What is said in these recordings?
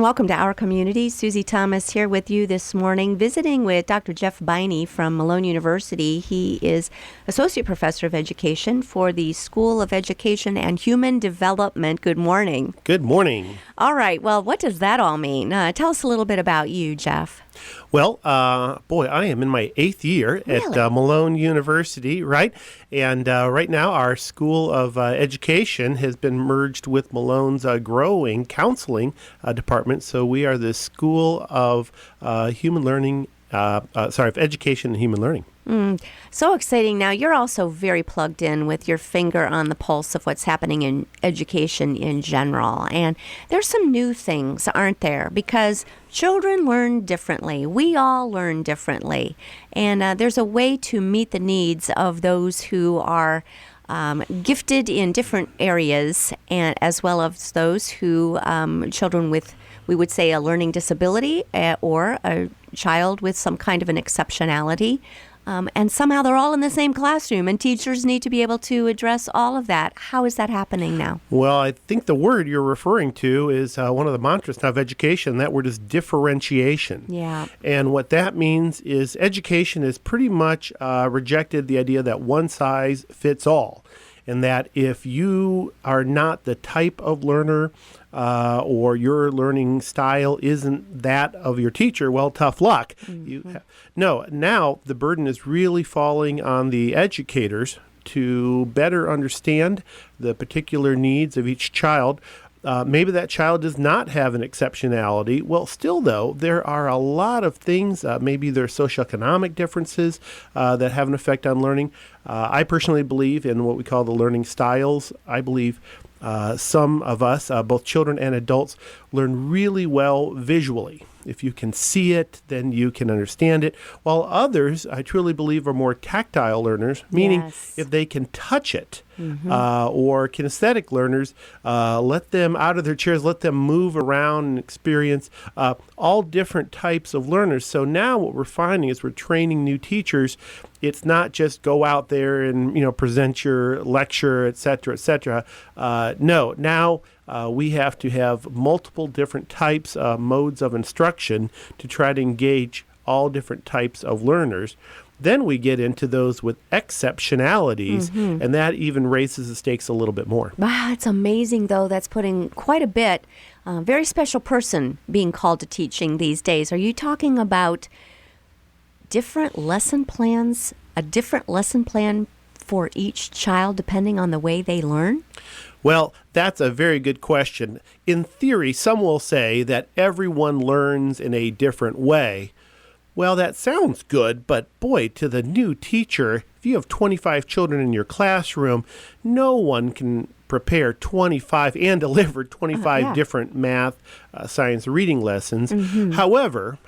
And welcome to Our Community. Susie Thomas here with you this morning, visiting with Dr. Jeff Biney from Malone University. He is Associate Professor of Education for the School of Education and Human Development. Good morning. Good morning. All right. Well, what does that all mean? Tell us a little bit about you, Jeff. Well, I am in my 8th year at Malone University, right? And right now our School of Education has been merged with Malone's growing counseling department. So we are the School of of Education and Human Learning. So exciting. Now, you're also very plugged in with your finger on the pulse of what's happening in education in general. And there's some new things, aren't there? Because children learn differently. We all learn differently. And there's a way to meet the needs of those who are gifted in different areas, and as well as those who, children with, we would say, a learning disability or a child with some kind of an exceptionality. And somehow they're all in the same classroom, and teachers need to be able to address all of that. How is that happening now? Well, I think the word you're referring to is one of the mantras now of education. That word is differentiation. Yeah. And what that means is education has pretty much rejected the idea that one size fits all, and that if you are not the type of learner or your learning style isn't that of your teacher, well, tough luck. Mm-hmm. Now the burden is really falling on the educators to better understand the particular needs of each child. Maybe that child does not have an exceptionality. Well, still, though, there are a lot of things. Maybe there are socioeconomic differences that have an effect on learning. I personally believe in what we call the learning styles. I believe some of us, both children and adults, learn really well visually. If you can see it, then you can understand it. While others, I truly believe, are more tactile learners, meaning if they can touch it, or kinesthetic learners, let them out of their chairs, let them move around and experience all different types of learners. So now what we're finding is we're training new teachers. It's not just go out there and present your lecture, et cetera, et cetera. No, now we have to have multiple different types, modes of instruction to try to engage all different types of learners. Then we get into those with exceptionalities, and that even raises the stakes a little bit more. Wow, it's amazing, though. That's putting quite a bit, very special person being called to teaching these days. Are you talking about different lesson plans, a different lesson plan for each child depending on the way they learn? Well, that's a very good question. In theory, some will say that everyone learns in a different way. Well, that sounds good, but boy, to the new teacher, if you have 25 children in your classroom, no one can prepare 25 and deliver 25 different math, science, reading lessons. However,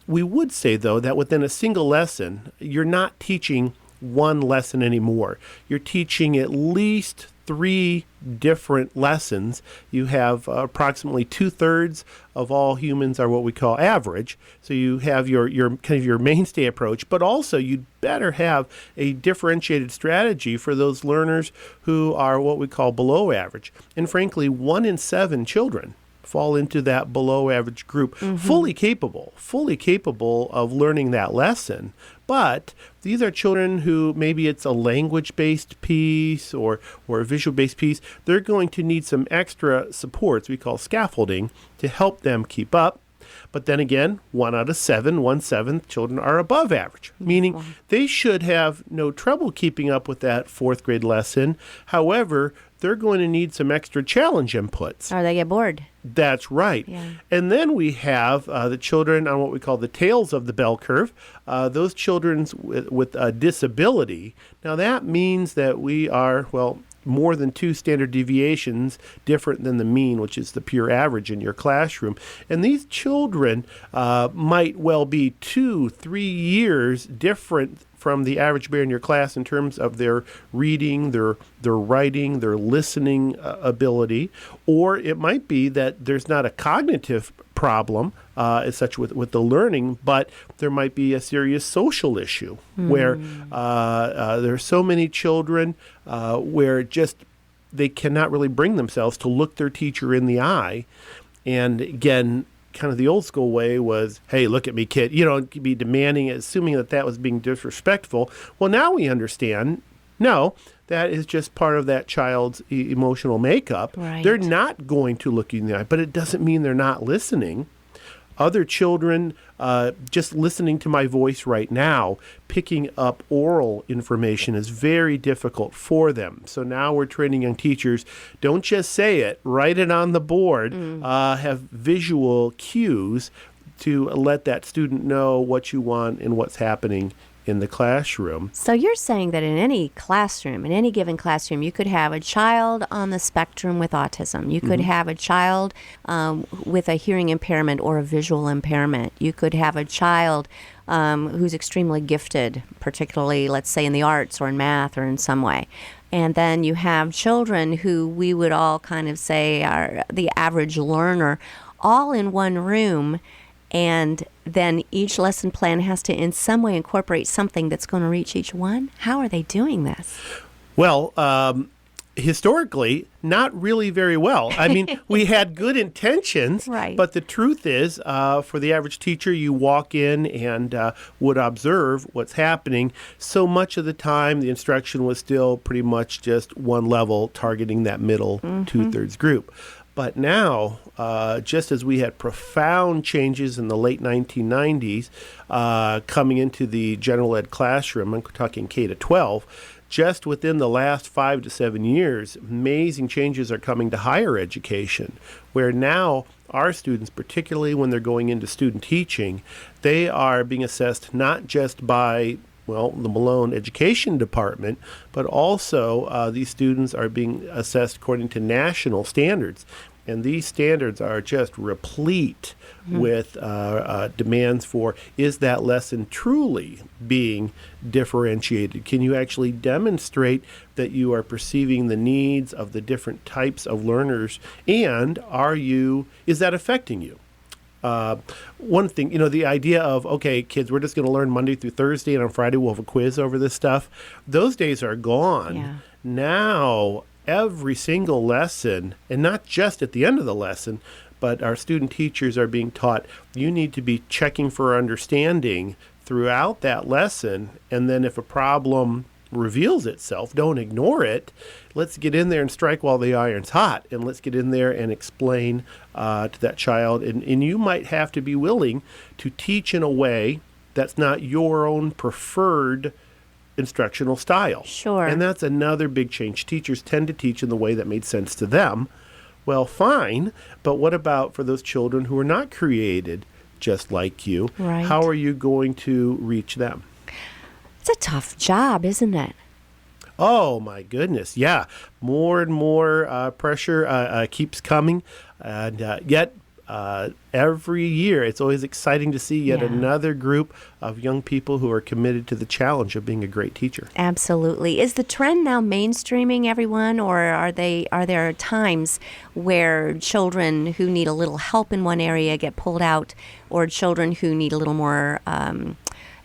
we would say, though, that within a single lesson, you're not teaching one lesson anymore. You're teaching at least 3 different lessons. You have approximately 2/3 of all humans are what we call average. So you have your kind of your mainstay approach, but also you'd better have a differentiated strategy for those learners who are what we call below average. And frankly, 1 in 7 children fall into that below average group, fully capable of learning that lesson. But these are children who maybe it's a language-based piece or a visual-based piece. They're going to need some extra supports we call scaffolding to help them keep up. But then again, 1 out of 7, 1/7 children are above average, meaning they should have no trouble keeping up with that 4th grade lesson. However, they're going to need some extra challenge inputs. Or they get bored. That's right. Yeah. And then we have the children on what we call the tails of the bell curve, those children with a disability. Now that means that we are, more than 2 standard deviations different than the mean, which is the pure average in your classroom. And these children might well be 2-3 years different from the average bear in your class in terms of their reading, their writing, their listening ability. Or it might be that there's not a cognitive problem as such with the learning, but there might be a serious social issue where there are so many children where just they cannot really bring themselves to look their teacher in the eye. And again, kind of the old school way was, hey, look at me, kid. You know, be demanding, assuming that that was being disrespectful. Well, now we understand, no, that is just part of that child's emotional makeup. Right. They're not going to look you in the eye, but it doesn't mean they're not listening. Other children, just listening to my voice right now, picking up oral information is very difficult for them. So now we're training young teachers, don't just say it, write it on the board, have visual cues to let that student know what you want and what's happening in the classroom. So you're saying that in any classroom, in any given classroom, you could have a child on the spectrum with autism. You could have a child with a hearing impairment or a visual impairment. You could have a child who's extremely gifted, particularly, let's say, in the arts or in math or in some way. And then you have children who we would all kind of say are the average learner, all in one room. And then each lesson plan has to in some way incorporate something that's going to reach each one. How are they doing this? Well, historically, not really very well. I mean, we had good intentions, Right. but the truth is, for the average teacher, you walk in and would observe what's happening. So much of the time, the instruction was still pretty much just one level, targeting that middle two-thirds group. But now, just as we had profound changes in the late 1990s coming into the general ed classroom, I'm talking K to 12, just within the last 5 to 7 years, amazing changes are coming to higher education, where now our students, particularly when they're going into student teaching, they are being assessed not just by the Malone Education Department, but also these students are being assessed according to national standards. And these standards are just replete with demands for, is that lesson truly being differentiated? Can you actually demonstrate that you are perceiving the needs of the different types of learners? And is that affecting you? One thing, the idea of, okay, kids, we're just going to learn Monday through Thursday, and on Friday we'll have a quiz over this stuff. Those days are gone. Yeah. Now, every single lesson, and not just at the end of the lesson, but our student teachers are being taught, you need to be checking for understanding throughout that lesson. And then if a problem reveals itself, don't ignore it. Let's get in there and strike while the iron's hot, and let's get in there and explain to that child. And you might have to be willing to teach in a way that's not your own preferred instructional style. Sure. And that's another big change. Teachers tend to teach in the way that made sense to them. Well, fine, but what about for those children who are not created just like you? Right. How are you going to reach them? It's a tough job, isn't it? Oh, my goodness. Yeah. More and more pressure keeps coming. And yet, every year, it's always exciting to see yet another group of young people who are committed to the challenge of being a great teacher. Absolutely. Is the trend now mainstreaming everyone, or are there times where children who need a little help in one area get pulled out, or children who need a little more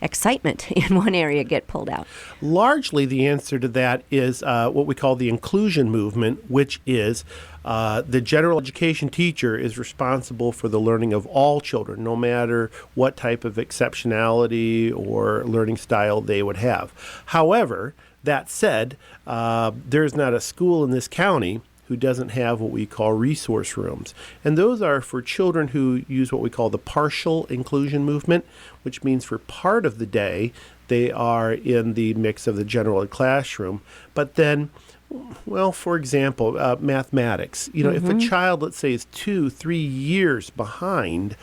excitement in one area get pulled out? Largely, the answer to that is what we call the inclusion movement, which is the general education teacher is responsible for the learning of all children, no matter what type of exceptionality or learning style they would have. However, that said, there's not a school in this county who doesn't have what we call resource rooms. And those are for children who use what we call the partial inclusion movement, which means for part of the day, they are in the mix of the general ed classroom. But then, well, for example, mathematics. If a child, let's say, is 2-3 years behind,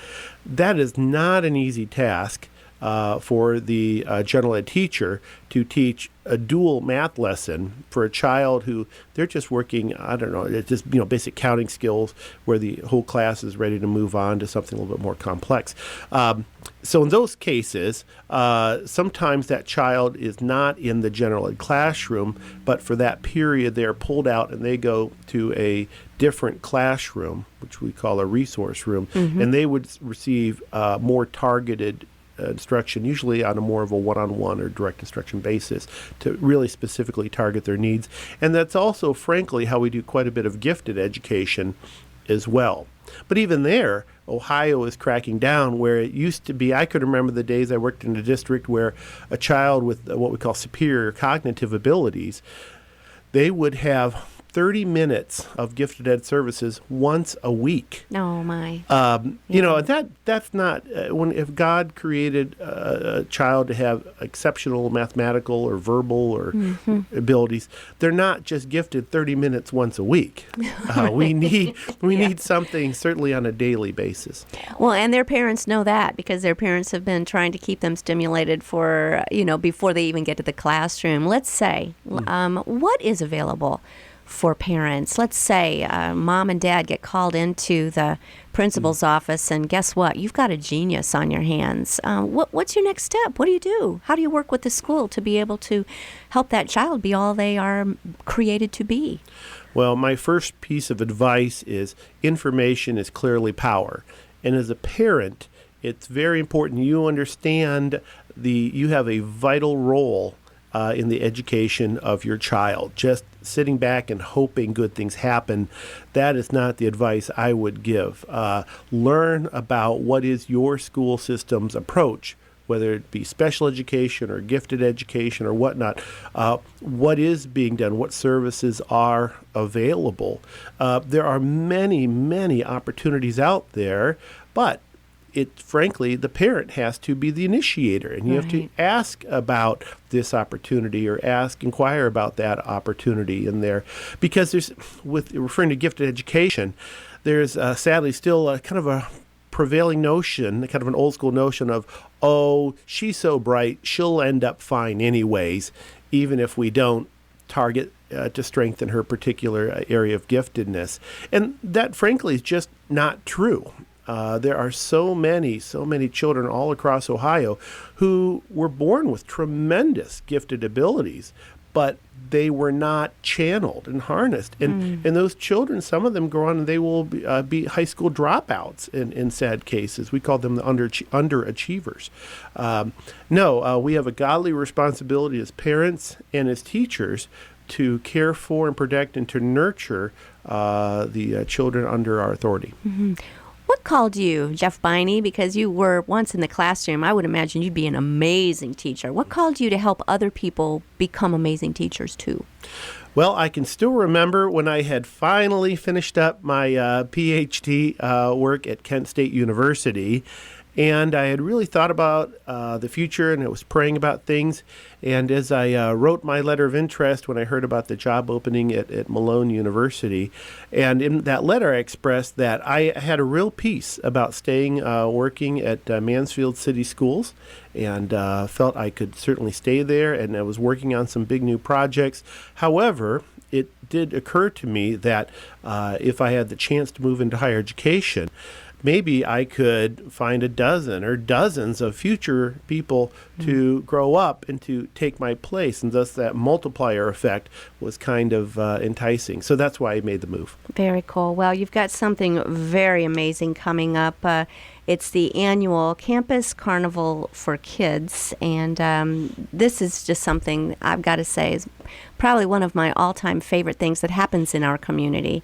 that is not an easy task for the general ed teacher to teach a dual math lesson for a child who they're just working, it's just, basic counting skills where the whole class is ready to move on to something a little bit more complex. So in those cases, sometimes that child is not in the general ed classroom, but for that period they are pulled out and they go to a different classroom, which we call a resource room, and they would receive more targeted instruction, usually on a more of a one-on-one or direct instruction basis to really specifically target their needs. And that's also, frankly, how we do quite a bit of gifted education as well. But even there, Ohio is cracking down where it used to be. I could remember the days I worked in a district where a child with what we call superior cognitive abilities, they would have 30 minutes of gifted ed services once a week. Oh my. You know, that's not if God created a child to have exceptional mathematical or verbal or abilities, they're not just gifted 30 minutes once a week. We need something certainly on a daily basis. Well, and their parents know that because their parents have been trying to keep them stimulated for, before they even get to the classroom. Let's say, what is available for parents? Let's say mom and dad get called into the principal's office, and guess what? You've got a genius on your hands. What's your next step? What do you do? How do you work with the school to be able to help that child be all they are created to be? Well, my first piece of advice is information is clearly power. And as a parent, it's very important you understand you have a vital role in the education of your child. Just sitting back and hoping good things happen, that is not the advice I would give. Learn about what is your school system's approach, whether it be special education or gifted education or whatnot. What is being done? What services are available? There are many, many opportunities out there, but frankly, the parent has to be the initiator, and you have to ask about this opportunity or inquire about that opportunity in there. Because with referring to gifted education, there's sadly still kind of a prevailing notion, kind of an old school notion of, oh, she's so bright, she'll end up fine anyways, even if we don't target to strengthen her particular area of giftedness. And that, frankly, is just not true. There are so many children all across Ohio who were born with tremendous gifted abilities, but they were not channeled and harnessed. And those children, some of them go on and they will be high school dropouts in sad cases. We call them the underachievers. We have a godly responsibility as parents and as teachers to care for and protect and to nurture the children under our authority. Mm-hmm. What called you, Jeff Biney? Because you were once in the classroom, I would imagine you'd be an amazing teacher. What called you to help other people become amazing teachers too? Well, I can still remember when I had finally finished up my PhD work at Kent State University, and I had really thought about the future, and I was praying about things. And as I wrote my letter of interest when I heard about the job opening at Malone University, and in that letter I expressed that I had a real peace about staying working at Mansfield City Schools, and felt I could certainly stay there, and I was working on some big new projects. However, it did occur to me that if I had the chance to move into higher education, maybe I could find a dozen or dozens of future people to grow up and to take my place. And thus that multiplier effect was kind of enticing. So that's why I made the move. Very cool. Well, you've got something very amazing coming up. It's the annual Campus Carnival for Kids. And this is just something I've got to say is probably one of my all-time favorite things that happens in our community.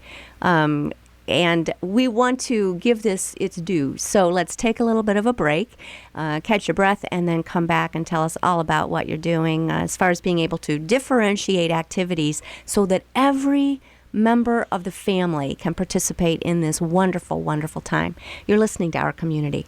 And we want to give this its due. So let's take a little bit of a break, catch your breath, and then come back and tell us all about what you're doing as far as being able to differentiate activities so that every member of the family can participate in this wonderful, wonderful time. You're listening to Our Community.